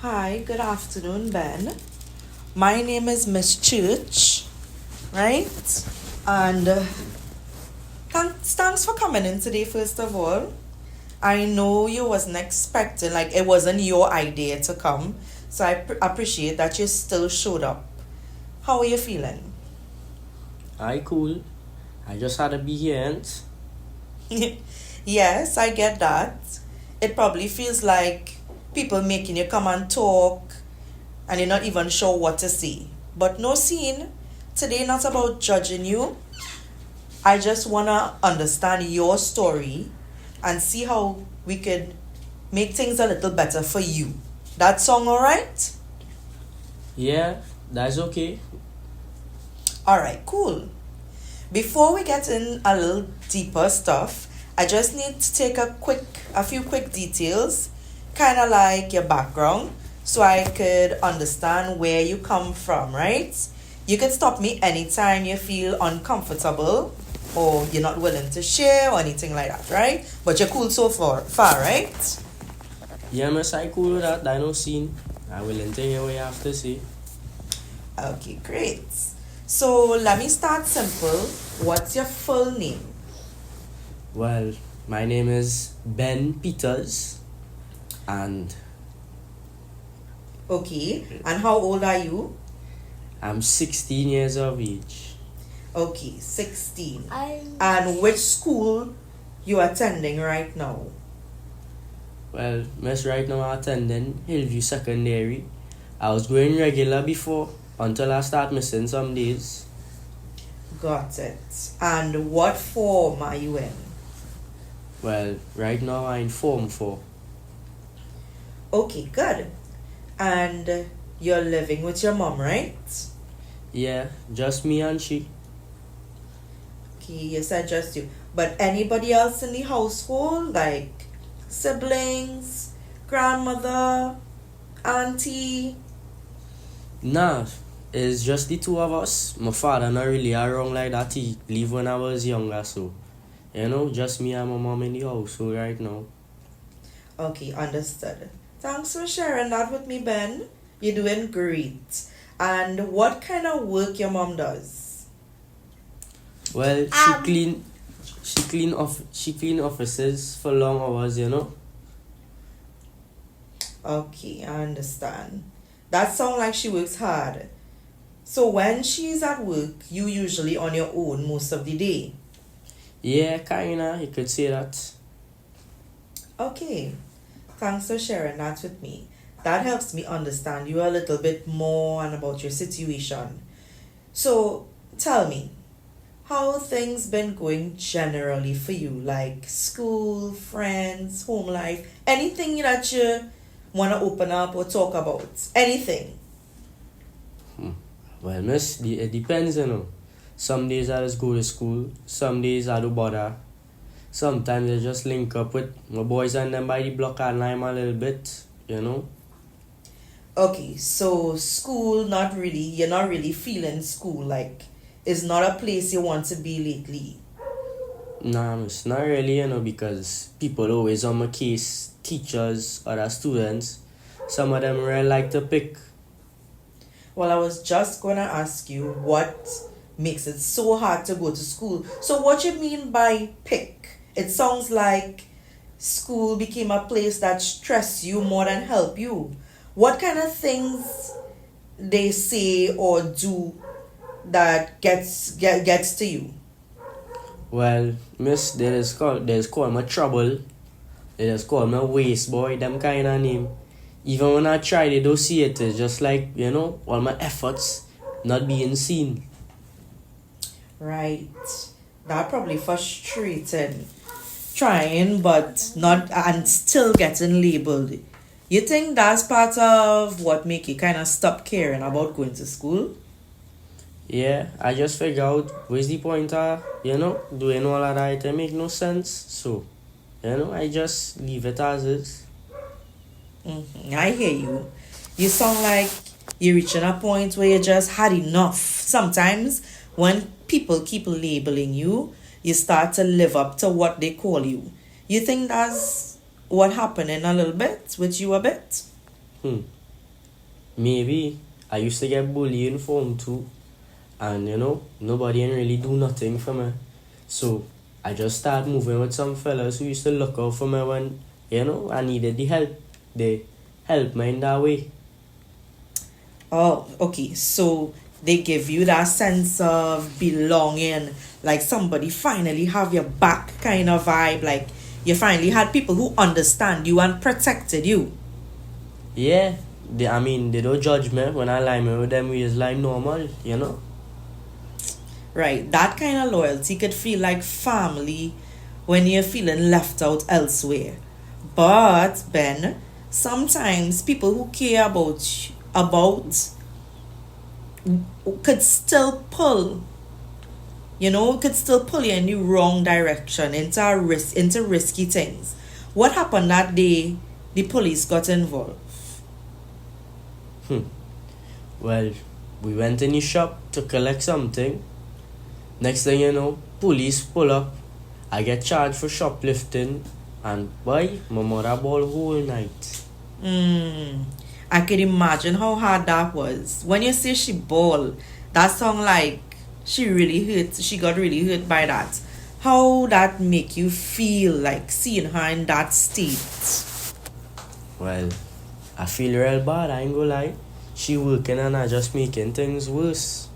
Hi, good afternoon, Ben. My name is Miss Church, right? And thanks for coming in today, first of all. I know you wasn't expecting, like, it wasn't your idea to come, so I appreciate that you still showed up. How are you feeling? I cool. I just had to be here and Yes, I get that. It probably feels like people making you come and talk and you're not even sure what to say. But no scene. Today not about judging you. I just wanna understand your story and see how we could make things a little better for you. That song alright? yeah, that's okay. Alright, cool. Before we get in a little deeper stuff, I just need to take a few quick details, kind of like your background, so I could understand where you come from, right? You can stop me anytime you feel uncomfortable or you're not willing to share or anything like that, right? But you're cool so far, right? Yeah, miss, I cool with that. I no scene. I will enter here what you have to say. Okay, great. So let me start simple. What's your full name? Well, my name is Ben Peters and Okay, and how old are you? I'm 16 years of age. Okay, 16. And which school you attending right now? Well, miss, right now I'm attending Hillview Secondary. I was going regular before until I start missing some days. Got it. And what form are you in? Well, right now I'm in Form 4. Okay, good. And you're living with your mom, right? Yeah, just me and she. Okay, you said just you. But anybody else in the household, like siblings, grandmother, auntie? Nah, it's just the two of us. My father not really around like that. He leave when I was younger, so just me and my mom in the house so right now. Okay, understood. Thanks for sharing that with me, Ben. You're doing great. And what kind of work your mom does? Well, she clean offices for long hours. Okay, I understand. That sounds like she works hard. So when she's at work, you usually on your own most of the day. Yeah, kinda, you could say that. Okay, thanks for sharing that with me. That helps me understand you a little bit more and about your situation. So tell me, how things been going generally for you? Like school, friends, home life, anything that you want to open up or talk about? Anything? Well, miss, it depends. Some days I just go to school, some days I do bother. Sometimes I just link up with my boys and them by the block and I'm a little bit. Okay, so school, not really, you're not really feeling school, like, it's not a place you want to be lately. Nah, miss, not really, because people always on my case, teachers, other students. Some of them really like to pick. Well, I was just gonna ask you what makes it so hard to go to school. So what you mean by pick? It sounds like school became a place that stress you more than help you. What kind of things they say or do that gets to you? Well, miss, there's called my trouble. They just call me waste boy, them kind of name. Even when I try, they don't see it. It's just like, all my efforts not being seen. Right. That probably frustrating. Trying but not and still getting labeled. You think that's part of what make you kind of stop caring about going to school? Yeah, I just figure out where's the point of, doing all of that. It make no sense. So, I just leave it as is. I hear you. You sound like you're reaching a point where you just had enough. Sometimes when people keep labeling you, you start to live up to what they call you. You think that's what happened in a little bit with you a bit? maybe I used to get bullied in form too, and nobody ain't really do nothing for me. So I just started moving with some fellas who used to look out for me when I needed the help. They helped me in that way. Oh, okay. So they give you that sense of belonging, like somebody finally have your back kind of vibe, like you finally had people who understand you and protected you. Yeah, they don't judge me when I lie me with them. We is like normal. Right. That kind of loyalty could feel like family when you're feeling left out elsewhere. But Ben, sometimes people who care about could still pull you in the wrong direction into risky things. What happened that day the police got involved? Well, we went in the shop to collect something. Next thing you know, police pull up. I get charged for shoplifting, and boy, my mother ball whole night. I could imagine how hard that was. When you say she bawled, that sound like she got really hurt by that. How that make you feel, like seeing her in that state? Well, I feel real bad, I ain't gonna lie. She working and I just making things worse.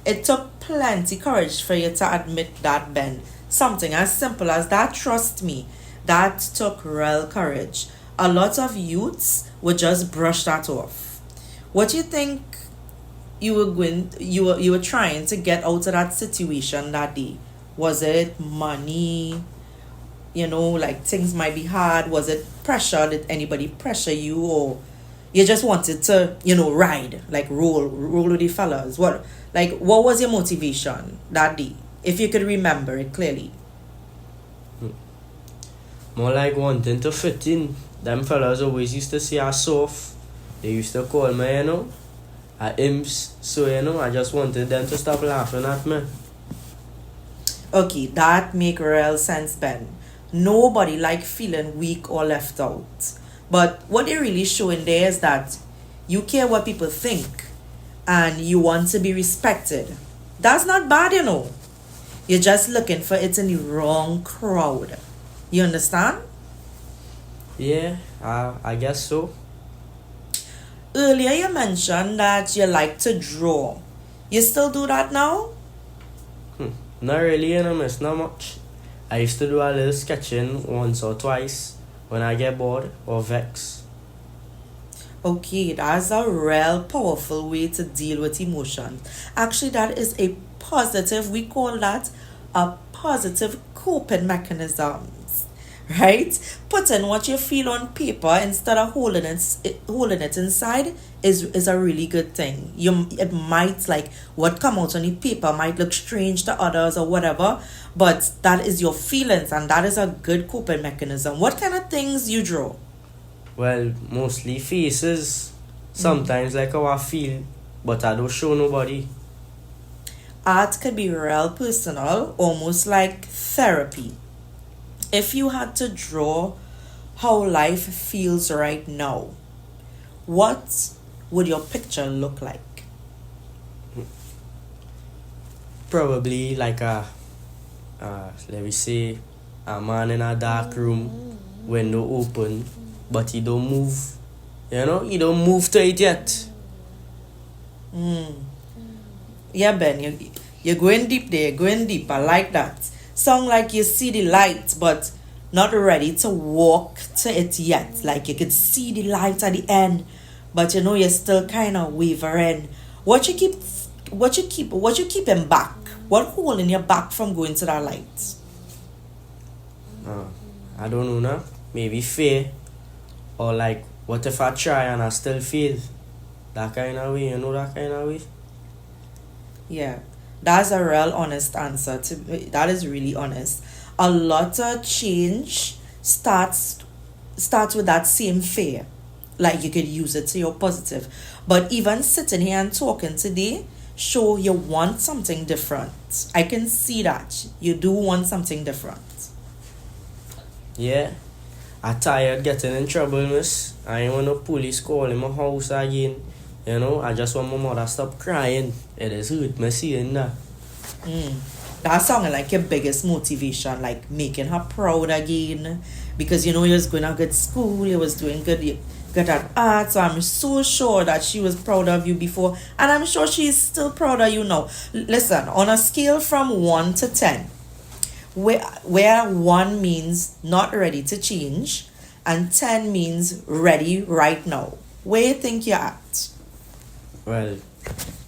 It took plenty courage for you to admit that, Ben. Something as simple as that, trust me, that took real courage. A lot of youths would just brush that off. What do you think you were trying to get out of that situation that day? Was it money? Like things might be hard. Was it pressure? Did anybody pressure you, or you just wanted to, ride, like roll with the fellas? What was your motivation that day, if you could remember it clearly? More like wanting to fit in. Them fellas always used to say I soft. They used to call me, a imps. So, I just wanted them to stop laughing at me. Okay, that make real sense, Ben. Nobody like feeling weak or left out. But what they're really showing there is that you care what people think and you want to be respected. That's not bad, You're just looking for it in the wrong crowd. You understand? Yeah, I guess so. Earlier you mentioned that you like to draw. You still do that now? Not really, miss, not much. I used to do a little sketching once or twice when I get bored or vexed. Okay, that's a real powerful way to deal with emotions. Actually, that is a positive, we call that a positive coping mechanism. Right? Putting what you feel on paper instead of holding it inside is a really good thing. It might, like, what come out on the paper might look strange to others or whatever, but that is your feelings and that is a good coping mechanism. What kind of things you draw? Well, mostly faces. Sometimes like how I feel, but I don't show nobody. Art can be real personal, almost like therapy. If you had to draw how life feels right now, what would your picture look like? Probably like let me say, a man in a dark room, window open, but he don't move. He don't move to it yet. Yeah, Ben, you're going deep there, going deep. I like that. Sound like you see the light, but not ready to walk to it yet. Like you could see the light at the end, but you're still kind of wavering. What you keeping back? What holding your back from going to that light? I don't know now. Maybe fear, or like, what if I try and I still fail? That kind of way, that kind of way. Yeah, that's a real honest answer. That is really honest. A lot of change starts with that same fear. Like you could use it to your positive. But even sitting here and talking today, show you want something different. I can see that. You do want something different. Yeah. I tired getting in trouble, miss. I ain't want no police call in my house again. You know, I just want my mother stop crying. It is hurt me seeing that. That sounded like your biggest motivation, like making her proud again. Because you know you was going to good school, you was doing good at art. So I'm so sure that she was proud of you before. And I'm sure she's still proud of you now. Listen, on a scale from 1 to 10, where 1 means not ready to change and 10 means ready right now, where you think you're at? Well,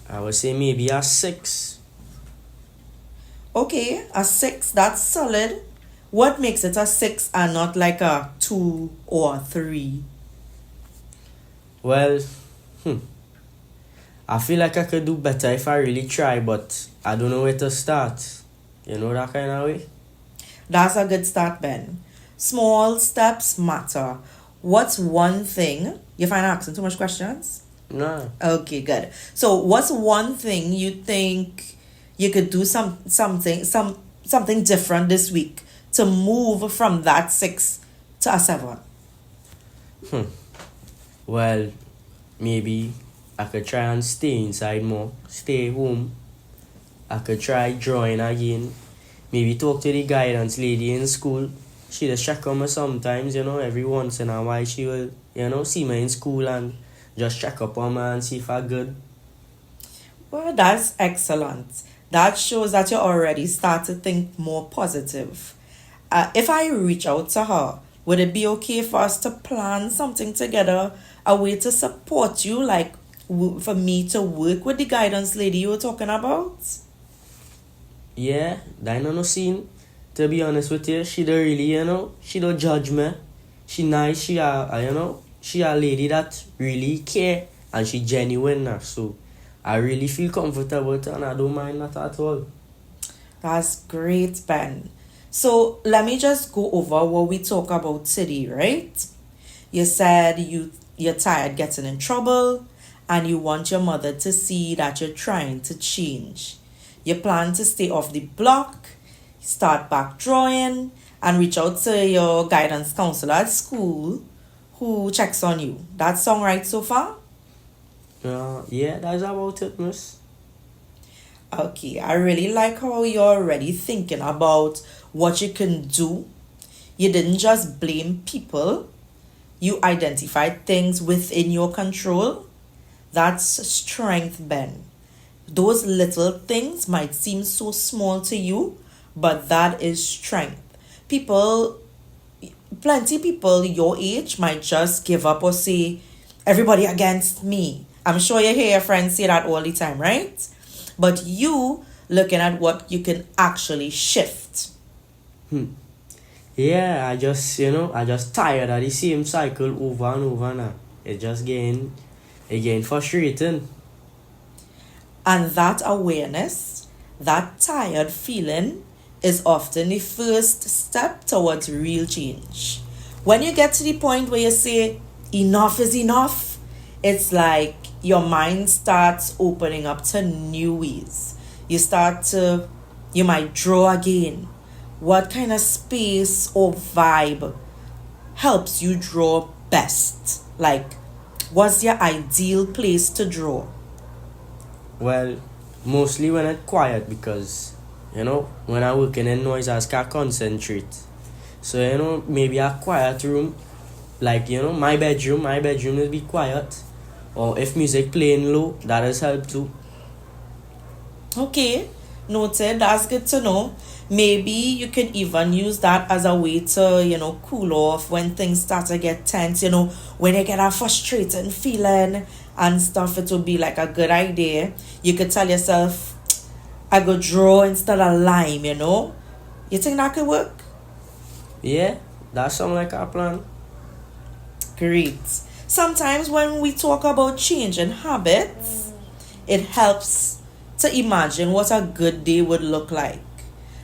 I would say maybe a 6. Okay, a 6, that's solid. What makes it a 6 and not like a 2 or a 3? Well, I feel like I could do better if I really try, but I don't know where to start. You know, that kind of way? That's a good start, Ben. Small steps matter. What's one thing? You find I'm asking too much questions? No. Okay, good. So, what's one thing you think you could do something different this week to move from that 6 to a 7? Well, maybe I could try and stay inside more, stay home. I could try drawing again. Maybe talk to the guidance lady in school. She just check on me sometimes, you know, every once in a while she will, you know, see me in school and just check up on me and see if I'm good. Well, that's excellent. That shows that you already start to think more positive. If I reach out to her, would it be okay for us to plan something together, a way to support you, like for me to work with the guidance lady you were talking about? Yeah, that no scene. To be honest with you, she don't really, you know, she don't judge me. She nice, she a lady that really care and she genuine now. So I really feel comfortable with her and I don't mind that at all. That's great, Ben. So let me just go over what we talk about today, right? You said you're tired getting in trouble and you want your mother to see that you're trying to change. You plan to stay off the block, start back drawing, and reach out to your guidance counselor at school who checks on you. That sound right so far? Yeah, that's about it, miss. Okay, I really like how you're already thinking about what you can do. You didn't just blame people. You identified things within your control. That's strength, Ben. Those little things might seem so small to you, but that is strength. Plenty people your age might just give up or say, everybody against me. I'm sure you hear your friends say that all the time, right? But you looking at what you can actually shift. Yeah, I just tired of the same cycle over and over now. It's just getting frustrating. And that awareness, that tired feeling, is often the first step towards real change. When you get to the point where you say, enough is enough, it's like your mind starts opening up to new ways. You might draw again. What kind of space or vibe helps you draw best? Like, what's your ideal place to draw? Well, mostly when it's quiet because, when I'm working in noise, I can't concentrate. So, maybe a quiet room, like, my bedroom will be quiet. Or if music playing low, that has helped too. Okay, noted. That's good to know. Maybe you can even use that as a way to, cool off when things start to get tense, when you get a frustrating feeling and stuff. It would be like a good idea. You could tell yourself, I go draw instead of lime, You think that could work? Yeah, that sounds like our plan. Great. Sometimes when we talk about changing habits, it helps to imagine what a good day would look like.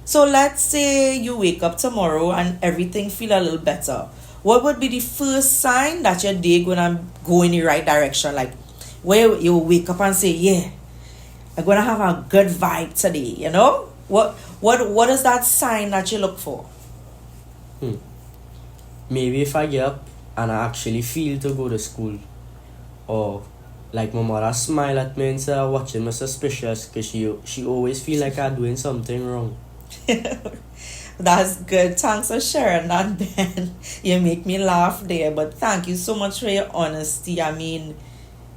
So let's say you wake up tomorrow and everything feel a little better. What would be the first sign that your day gonna go in the right direction? Like where you wake up and say, yeah, I'm gonna have a good vibe today, What is that sign that you look for? Maybe if I get up and I actually feel to go to school, or like my mother smile at me instead of watching me suspicious because she always feel like I'm doing something wrong. That's good. Thanks for sharing that, Ben. You make me laugh there, but thank you so much for your honesty. I mean,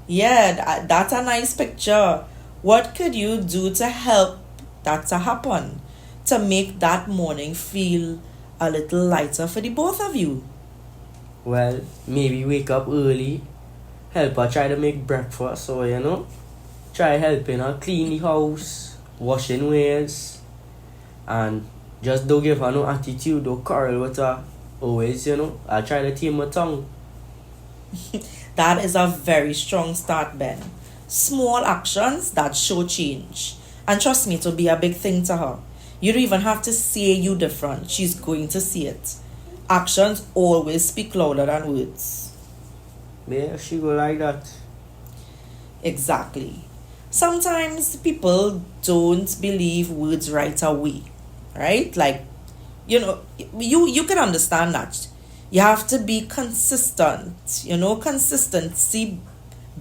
yeah, that's a nice picture. What could you do to help that to happen? To make that morning feel a little lighter for the both of you? Well, maybe wake up early, help her try to make breakfast, or try helping her clean the house, washing wares, and just don't give her no attitude, don't quarrel with her. Always, I try to tame her tongue. That is a very strong start, Ben. Small actions that show change. And trust me, it'll be a big thing to her. You don't even have to say you different. She's going to see it. Actions always speak louder than words. Yeah, she go like that. Exactly. Sometimes people don't believe words right away. Right? Like, you can understand that. You have to be consistent. Consistency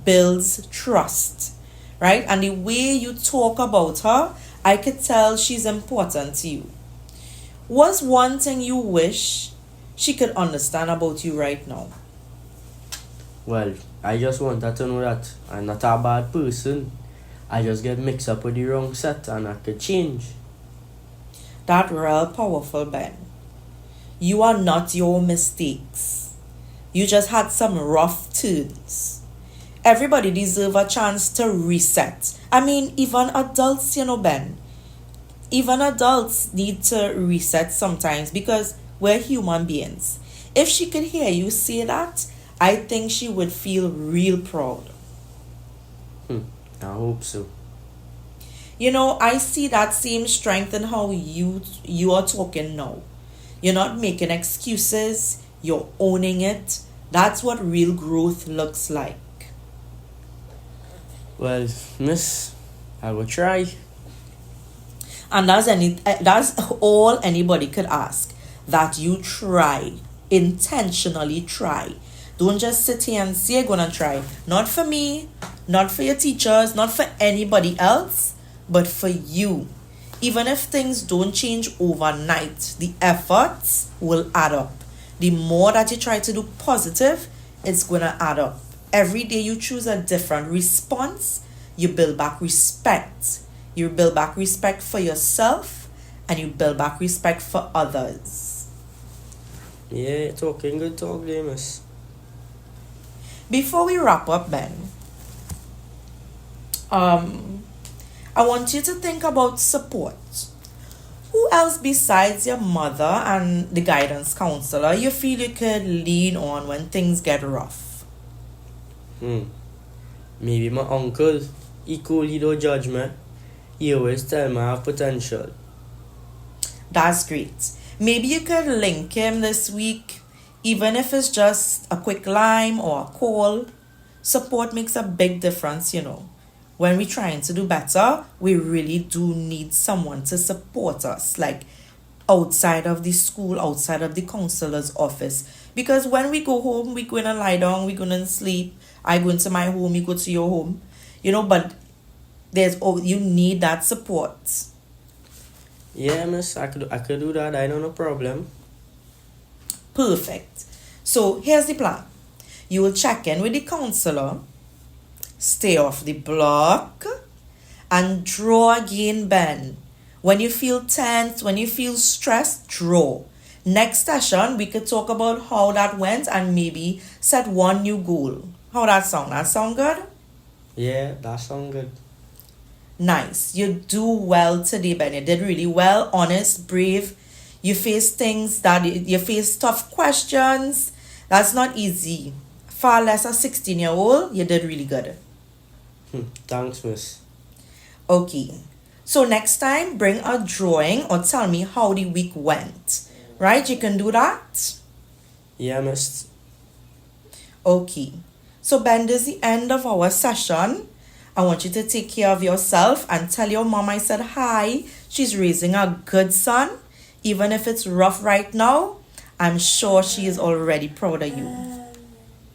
builds trust, right? And the way you talk about her, I could tell she's important to you. What's one thing you wish she could understand about you right now? Well, I just want her to know that I'm not a bad person. I just get mixed up with the wrong set and I could change. That real powerful, Ben. You are not your mistakes. You just had some rough turns. Everybody deserves a chance to reset. I mean, even adults, Ben. Even adults need to reset sometimes because we're human beings. If she could hear you say that, I think she would feel real proud. I hope so. I see that same strength in how you are talking now. You're not making excuses, you're owning it. That's what real growth looks like. Well, miss, I will try. And that's all anybody could ask. That you try. Intentionally try. Don't just sit here and say you're gonna try. Not for me, not for your teachers, not for anybody else, but for you. Even if things don't change overnight, the efforts will add up. The more that you try to do positive, it's gonna add up. Every day you choose a different response, you build back respect. You build back respect for yourself and you build back respect for others. Yeah, talking good talk there, miss. Before we wrap up, Ben, I want you to think about support. Who else besides your mother and the guidance counselor you feel you could lean on when things get rough? Maybe my uncle. He coolly don't judge me. He always tell me I have potential. That's great. Maybe you could link him this week, even if it's just a quick line or a call. Support makes a big difference, When we're trying to do better, we really do need someone to support us, like outside of the school, outside of the counselor's office. Because when we go home, we're going to lie down, we're going to sleep. I go into my home, you go to your home. But you need that support. Yeah, miss, I could do that. I don't no problem. Perfect. So here's the plan. You will check in with the counselor, stay off the block, and draw again, Ben. When you feel tense, when you feel stressed, draw. Next session, we could talk about how that went and maybe set one new goal. How that sound? That sound good? Yeah, that sound good. Nice. You do well today, Ben. You did really well, honest, brave. You face you face tough questions. That's not easy. Far less a 16-year-old, you did really good. Thanks, miss. Okay. So next time, bring a drawing or tell me how the week went. Right? You can do that? Yeah, miss. Okay. So Ben, this is the end of our session. I want you to take care of yourself and tell your mom I said hi. She's raising a good son. Even if it's rough right now, I'm sure she is already proud of you.